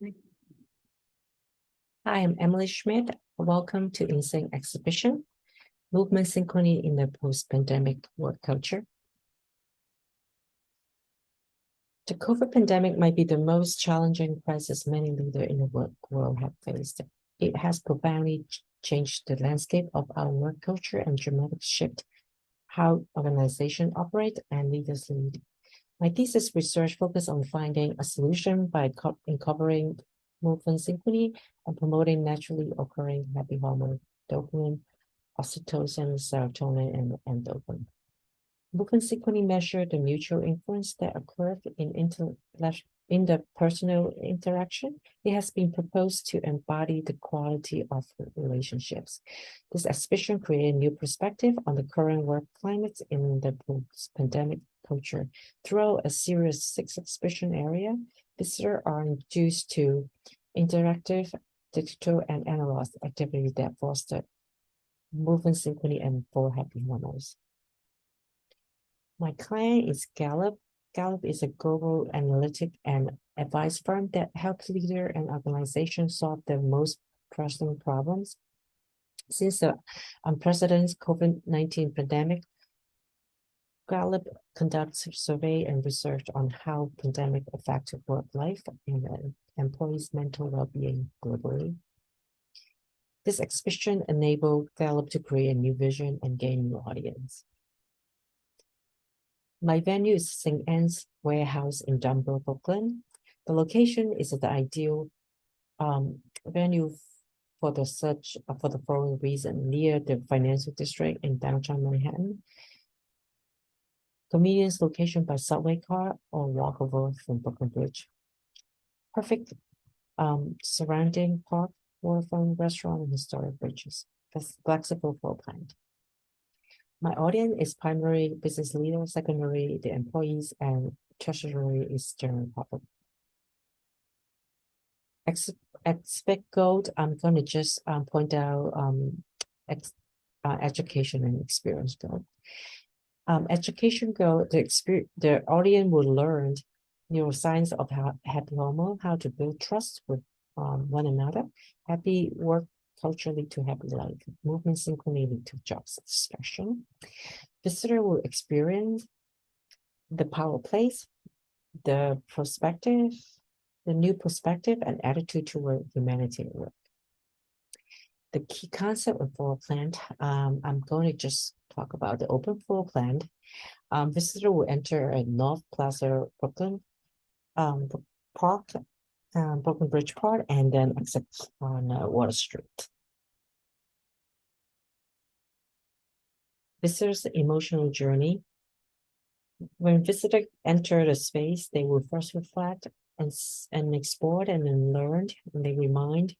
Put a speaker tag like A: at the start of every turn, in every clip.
A: Hi, I'm Emily Schmidt. Welcome to Insane Exhibition, Movement Synchrony in the Post-Pandemic Work Culture. The COVID pandemic might be the most challenging crisis many leaders in the work world have faced. It has profoundly changed the landscape of our work culture and dramatically shifted how organizations operate and leaders lead. My thesis research focused on finding a solution by incorporating movement synchrony and promoting naturally occurring happy hormone, dopamine, oxytocin, serotonin, and endorphin. Movement synchrony measure the mutual influence that occurs in interpersonal interaction. It has been proposed to embody the quality of relationships. This exhibition created a new perspective on the current work climate in the post-pandemic culture. Throughout a series of 6 exhibition area, visitors are introduced to interactive, digital, and analog activities that foster movement synchrony and 4 happy hormones. My client is Gallup. Gallup is a global analytic and advice firm that helps leaders and organizations solve their most pressing problems. Since the unprecedented COVID-19 pandemic, Gallup conducts survey and research on how pandemic affected work life and employees' mental well-being globally. This exhibition enabled Gallup to create a new vision and gain new audience. My venue is St. Anne's Warehouse in Dumbo, Brooklyn. The location is the ideal venue for the following reason: near the financial district in downtown Manhattan, convenience location by subway car or walkable from Brooklyn Bridge, perfect surrounding park, waterfront, restaurant, and historic bridges, flexible floor plan. My audience is primary business leader, secondary the employees, and tertiary is general public. Expect gold, I'm going to just point out education and experience goal. Education goal, the audience will learn neuroscience of happy hormone, how to build trust with one another, happy work culture lead to happy life, movement synchrony lead to job satisfaction. Visitor will experience the power place, the perspective, the new perspective and attitude toward humanity at work. The key concept of floor plan, I'm going to just talk about the open floor plan. Visitor will enter a North Plaza, Brooklyn Park, Brooklyn Bridge Park, and then exit on Water Street. Visitor's emotional journey. When visitors enter the space, they will first reflect and explore and then learn, and they remind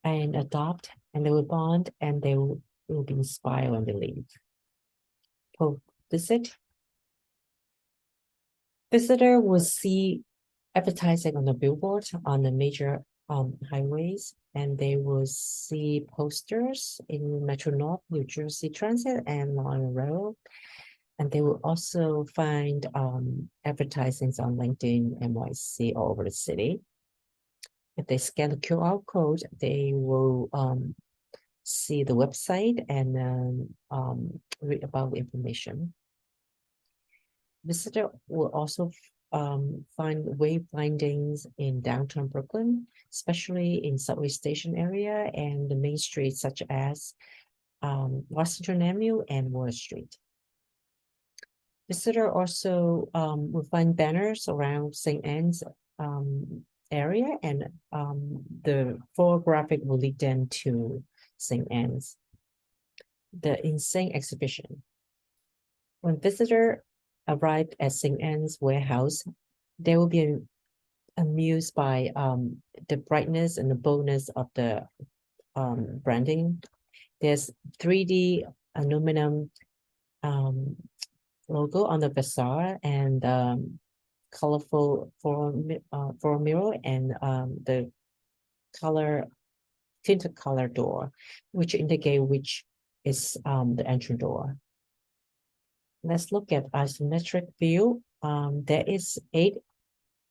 A: and adopt, and they will bond, and they will be inspired when they leave. Visit. Visitor will see advertising on the billboard on the major highways, and they will see posters in Metro North, New Jersey Transit, and Long Railroad. And they will also find advertisements on LinkedIn, NYC, all over the city. If they scan the QR code, they will see the website and read about the information. Visitor will also find wayfindings in downtown Brooklyn, especially in subway station area and the main streets such as Washington Avenue and Wall Street. Visitor also will find banners around St. Anne's area, and the photographic will lead them to St. Anne's. The Insane Exhibition. When visitor arrive at St. Anne's Warehouse, they will be amused by the brightness and the boldness of the branding. There's 3D aluminum logo on the facade and colorful floor mirror and the tinted color door, which indicate which is the entry door. Let's look at isometric view. There is 8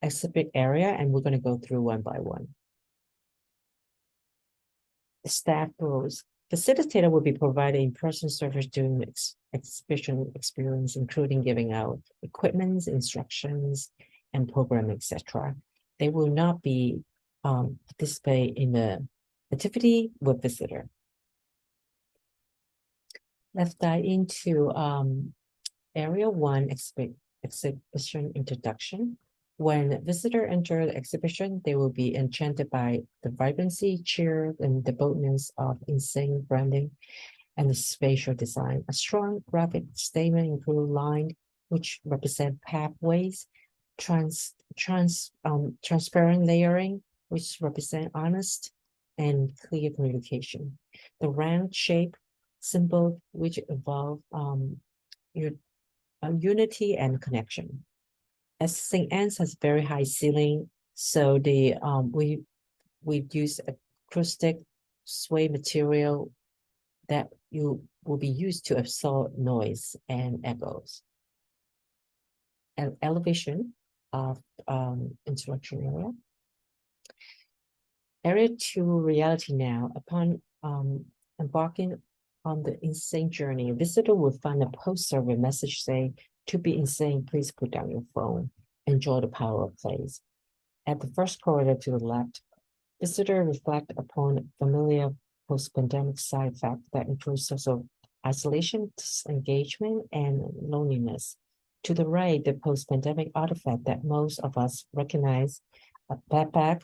A: exhibit area, and we're going to go through one by one. The staff roles. Facilitator will be providing in-person service during the exhibition experience, including giving out equipment, instructions, and program, etc. They will not be participate in the activity with visitor. Let's dive into Area 1 exhibition introduction. When visitors enter the exhibition, they will be enchanted by the vibrancy, cheer, and the boldness of insane branding and the spatial design. A strong graphic statement includes lines which represent pathways, transparent layering, which represent honest and clear communication. The round shape symbol which involve your unity and connection. As St. Anne's has very high ceiling, so the we use acoustic sway material that you will be used to absorb noise and echoes. And elevation of instruction area. Area 2 reality now. Upon embarking on the insane journey, a visitor will find a poster with a message saying, "To be insane, please put down your phone. Enjoy the power of place." At the first corridor to the left, visitors reflect upon familiar post-pandemic side effects that include social isolation, disengagement, and loneliness. To the right, the post-pandemic artifact that most of us recognize: a backpack,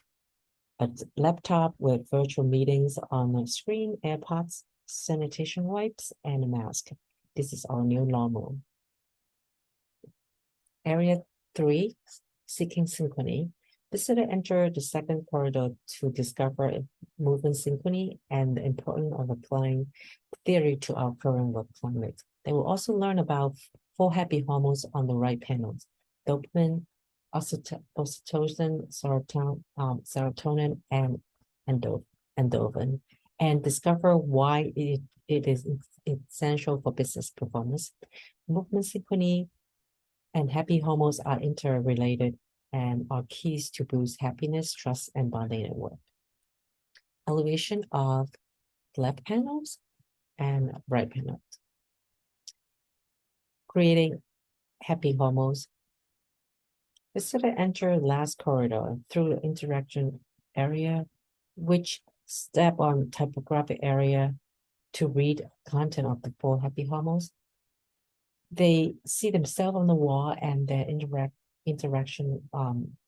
A: a laptop with virtual meetings on the screen, AirPods, sanitation wipes, and a mask. This is our new normal. Area 3, seeking synchrony. Visitor enter the second corridor to discover movement synchrony and the importance of applying theory to our current work climate. They will also learn about 4 happy hormones on the right panels: dopamine, oxytocin, serotonin, and endorphin, and discover why it is essential for business performance. Movement synchrony and happy hormones are interrelated and are keys to boost happiness, trust, and bonding at work. Elevation of left panels and right panels. Creating happy hormones. Visitor enter last corridor through the interaction area, which step on typographic area to read content of the 4 happy hormones. They see themselves on the wall and their interaction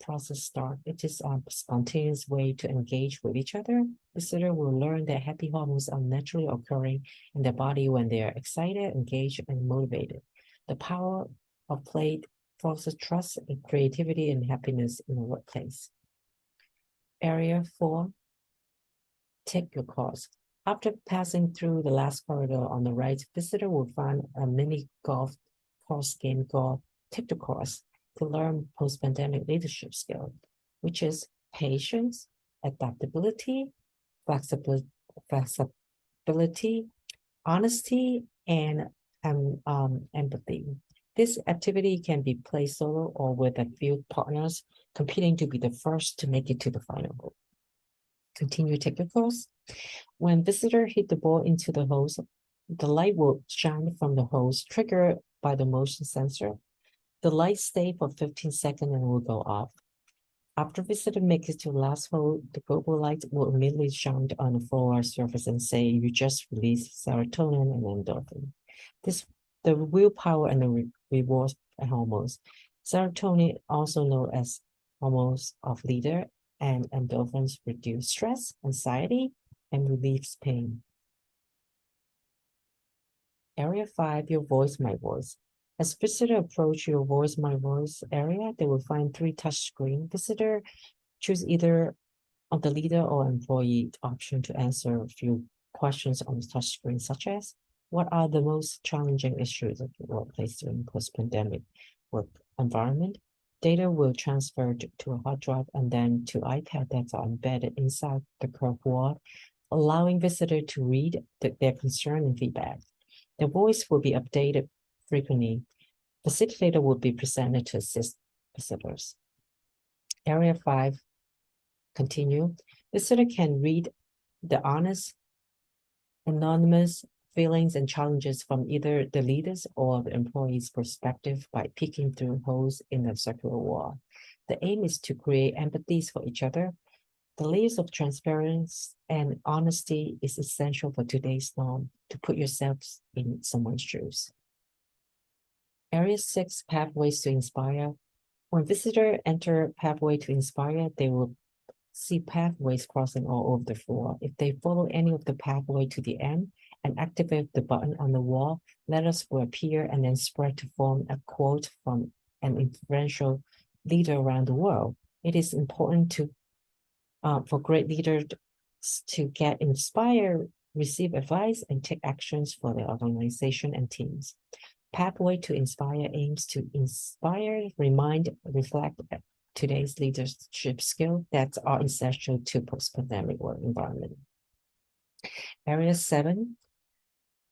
A: process start. It is a spontaneous way to engage with each other. Visitor will learn that happy hormones are naturally occurring in their body when they are excited, engaged, and motivated. The power of play fosters trust and creativity and happiness in the workplace. Area 4, take your course. After passing through the last corridor on the right, visitor will find a mini golf course game called Take the Course to learn post-pandemic leadership skill, which is patience, adaptability, flexibility, honesty, and empathy. This activity can be played solo or with a few partners competing to be the first to make it to the final goal. Continue take the course. When visitor hit the ball into the hose, the light will shine from the hose, triggered by the motion sensor. The light stays for 15 seconds and will go off. After visitor makes it to the last hole, the global light will immediately shine on the floor surface and say, "You just released serotonin and endorphin." The willpower and the reward hormones. Serotonin, also known as hormones of leader, and endorphins reduce stress, anxiety, and relieves pain. Area 5, your voice, my voice. As visitor approach your voice, my voice area, they will find 3 touch screen. Visitor choose either of the leader or employee option to answer a few questions on the touch screen, such as, what are the most challenging issues of the workplace during post-pandemic work environment? Data will transfer to a hard drive and then to iPad that are embedded inside the curved wall, allowing visitor to read their concern and feedback. The voice will be updated frequently. Facilitator will be presented to assist visitors. Area 5, continue. Visitor can read the honest, anonymous feelings and challenges from either the leaders or the employees' perspective by peeking through holes in the circular wall. The aim is to create empathies for each other. The layers of transparency and honesty is essential for today's norm to put yourselves in someone's shoes. Area 6, pathways to inspire. When visitors enter pathway to inspire, they will see pathways crossing all over the floor. If they follow any of the pathway to the end and activate the button on the wall, letters will appear and then spread to form a quote from an influential leader around the world. It is important for great leaders to get inspired, receive advice, and take actions for their organization and teams. Pathway to Inspire aims to inspire, remind, reflect today's leadership skills that are essential to post-pandemic work environment. Area 7,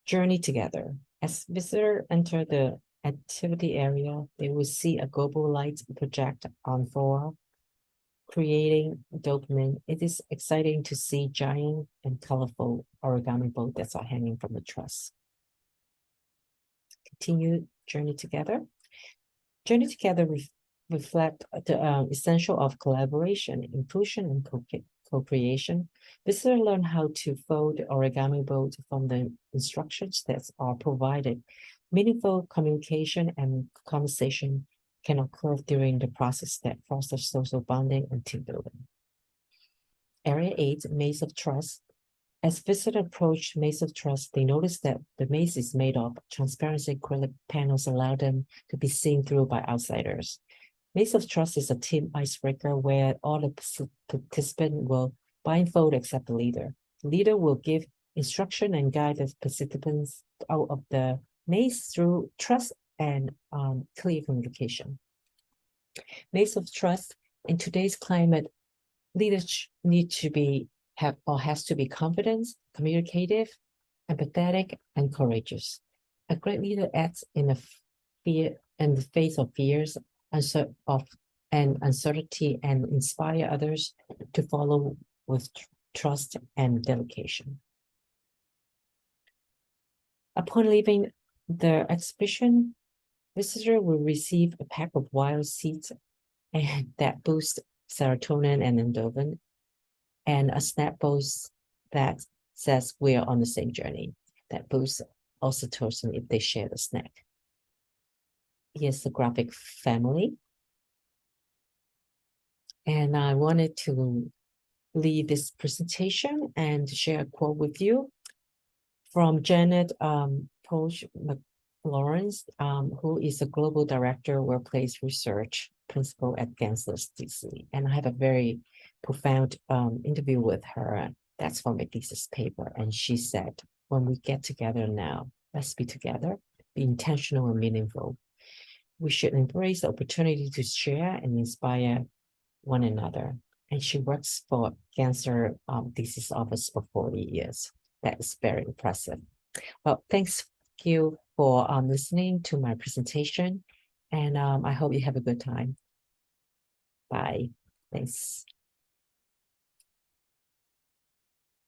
A: journey together. As visitors enter the activity area, they will see a global light project on floor, creating dopamine. It is exciting to see giant and colorful origami boats that are hanging from the truss. Continue journey together. Journey together reflect the essential of collaboration, inclusion, and co-creation. Visitors learn how to fold origami boat from the instructions that are provided. Meaningful communication and conversation can occur during the process that fosters social bonding and team building. Area 8, Maze of Trust. As visitors approach Maze of Trust, they notice that the maze is made of transparency acrylic panels allow them to be seen through by outsiders. Maze of Trust is a team icebreaker where all the participants will blindfold except the leader. The leader will give instruction and guide the participants out of the maze through trust and clear communication. Maze of Trust, in today's climate, leaders need to has to be confident, communicative, empathetic, and courageous. A great leader acts in the face of fears and uncertainty and inspire others to follow with trust and dedication. Upon leaving the exhibition, visitors will receive a pack of wild seeds and that boost serotonin and endorphin, and a snap post that says we are on the same journey. That boosts oxytocin if they share the snack. Here's the graphic family. And I wanted to leave this presentation and share a quote with you from Janet Posh Lawrence, who is a Global Director of Workplace Research Principal at Gensler DC. And I had a very profound interview with her. That's for my thesis paper. And she said, when we get together now, let's be together, be intentional and meaningful. We should embrace the opportunity to share and inspire one another. And she works for Gensler thesis office for 40 years. That is very impressive. Well, thanks you for listening to my presentation. And I hope you have a good time. Bye. Thanks.